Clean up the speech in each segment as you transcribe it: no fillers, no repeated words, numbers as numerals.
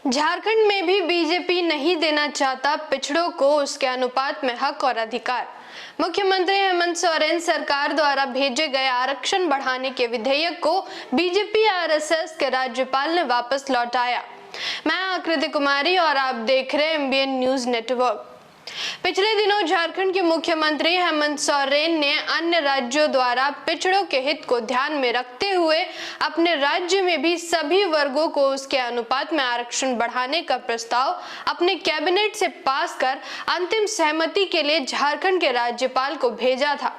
झारखंड में भी बीजेपी नहीं देना चाहता पिछड़ों को उसके अनुपात में हक और अधिकार। मुख्यमंत्री हेमंत सोरेन सरकार द्वारा भेजे गए आरक्षण बढ़ाने के विधेयक को बीजेपी आरएसएस के राज्यपाल ने वापस लौटाया। मैं आकृति कुमारी और आप देख रहे हैं एमबीएन न्यूज नेटवर्क। पिछले दिनों झारखंड के मुख्यमंत्री हेमंत सोरेन ने अन्य राज्यों द्वारा पिछड़ों के हित को ध्यान में रखते हुए अपने राज्य में भी सभी वर्गों को उसके अनुपात में आरक्षण बढ़ाने का प्रस्ताव अपने कैबिनेट से पास कर अंतिम सहमति के लिए झारखंड के राज्यपाल को भेजा था,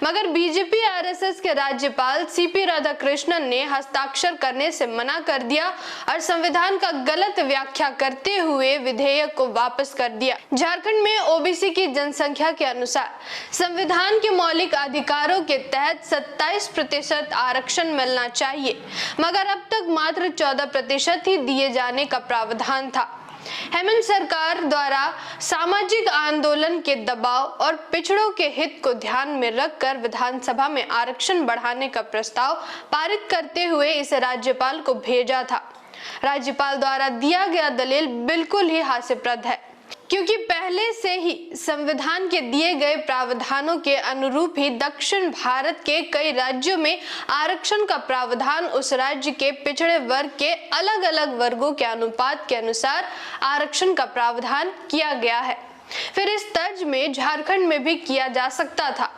मगर बीजेपी आरएसएस के राज्यपाल सीपी राधाकृष्णन ने हस्ताक्षर करने से मना कर दिया और संविधान का गलत व्याख्या करते हुए विधेयक को वापस कर दिया। झारखंड में ओबीसी की जनसंख्या के अनुसार संविधान के मौलिक अधिकारों के तहत 27% आरक्षण मिलना चाहिए, मगर अब तक मात्र 14% ही दिए जाने का प्रावधान था। हेमंत सरकार द्वारा सामाजिक आंदोलन के दबाव और पिछड़ों के हित को ध्यान में रखकर विधानसभा में आरक्षण बढ़ाने का प्रस्ताव पारित करते हुए इसे राज्यपाल को भेजा था। राज्यपाल द्वारा दिया गया दलील बिल्कुल ही हास्यप्रद है, क्योंकि पहले से ही संविधान के दिए गए प्रावधानों के अनुरूप ही दक्षिण भारत के कई राज्यों में आरक्षण का प्रावधान उस राज्य के पिछड़े वर्ग के अलग अलग वर्गों के अनुपात के अनुसार आरक्षण का प्रावधान किया गया है। फिर इस तर्ज में झारखंड में भी किया जा सकता था।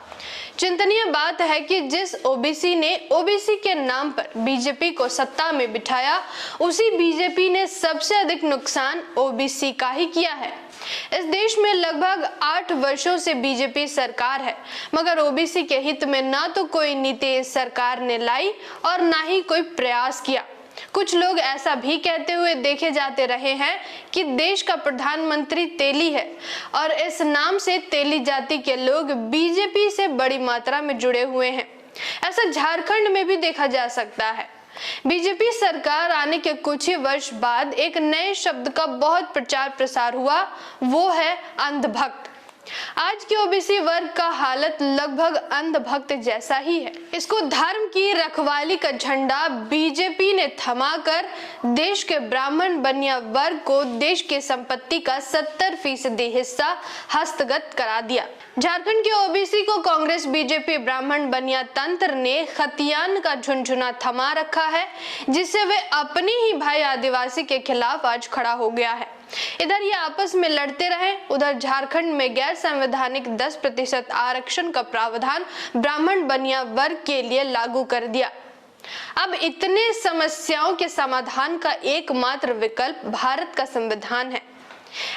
चिंतनीय बात है कि जिस ओबीसी ने ओबीसी के नाम पर बीजेपी को सत्ता में बिठाया, उसी बीजेपी ने सबसे अधिक नुकसान ओबीसी का ही किया है। इस देश में लगभग 8 वर्षों से बीजेपी सरकार है, मगर ओबीसी के हित में ना तो कोई नीति इस सरकार ने लाई और ना ही कोई प्रयास किया। कुछ लोग ऐसा भी कहते हुए देखे जाते रहे हैं कि देश का प्रधानमंत्री तेली है और इस नाम से तेली जाति के लोग बीजेपी से बड़ी मात्रा में जुड़े हुए हैं। ऐसा झारखंड में भी देखा जा सकता है। बीजेपी सरकार आने के कुछ ही वर्ष बाद एक नए शब्द का बहुत प्रचार प्रसार हुआ, वो है अंधभक्त। आज के ओबीसी वर्ग का हालत लगभग अंधभक्त जैसा ही है। इसको धर्म की रखवाली का झंडा बीजेपी ने थमाकर देश के ब्राह्मण बनिया वर्ग को देश की संपत्ति का 70% हिस्सा हस्तगत करा दिया। झारखंड के ओबीसी को कांग्रेस बीजेपी ब्राह्मण बनिया तंत्र ने खतियान का झुनझुना थमा रखा है, जिससे वे अपने ही भाई आदिवासी के खिलाफ आज खड़ा हो गया है। इधर ये आपस में लड़ते रहे, उधर झारखंड में गैर संवैधानिक 10% आरक्षण का प्रावधान ब्राह्मण बनिया वर्ग के लिए लागू कर दिया। अब इतने समस्याओं के समाधान का एकमात्र विकल्प भारत का संविधान है।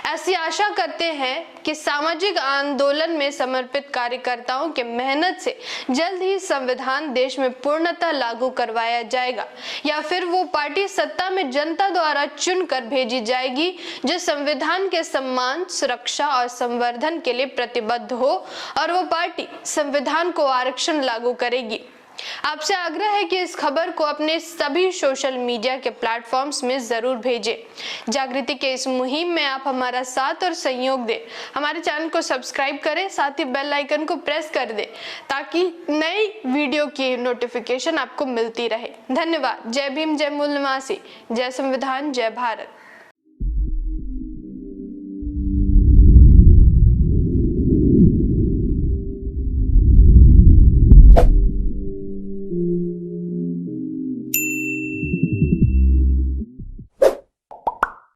ऐसी आशा करते हैं कि सामाजिक आंदोलन में समर्पित कार्यकर्ताओं के मेहनत से जल्द ही संविधान देश में पूर्णतः लागू करवाया जाएगा, या फिर वो पार्टी सत्ता में जनता द्वारा चुनकर भेजी जाएगी जो संविधान के सम्मान, सुरक्षा और संवर्धन के लिए प्रतिबद्ध हो, और वो पार्टी संविधान को आरक्षण लागू करेगी। आपसे आग्रह है कि इस खबर को अपने सभी सोशल मीडिया के प्लेटफॉर्म्स में जरूर भेजें। जागृति के इस मुहिम में आप हमारा साथ और सहयोग दें। हमारे चैनल को सब्सक्राइब करें, साथ ही बेल आइकन को प्रेस कर दें ताकि नई वीडियो की नोटिफिकेशन आपको मिलती रहे। धन्यवाद। जय भीम, जय मूल निवासी, जय संविधान, जय भारत।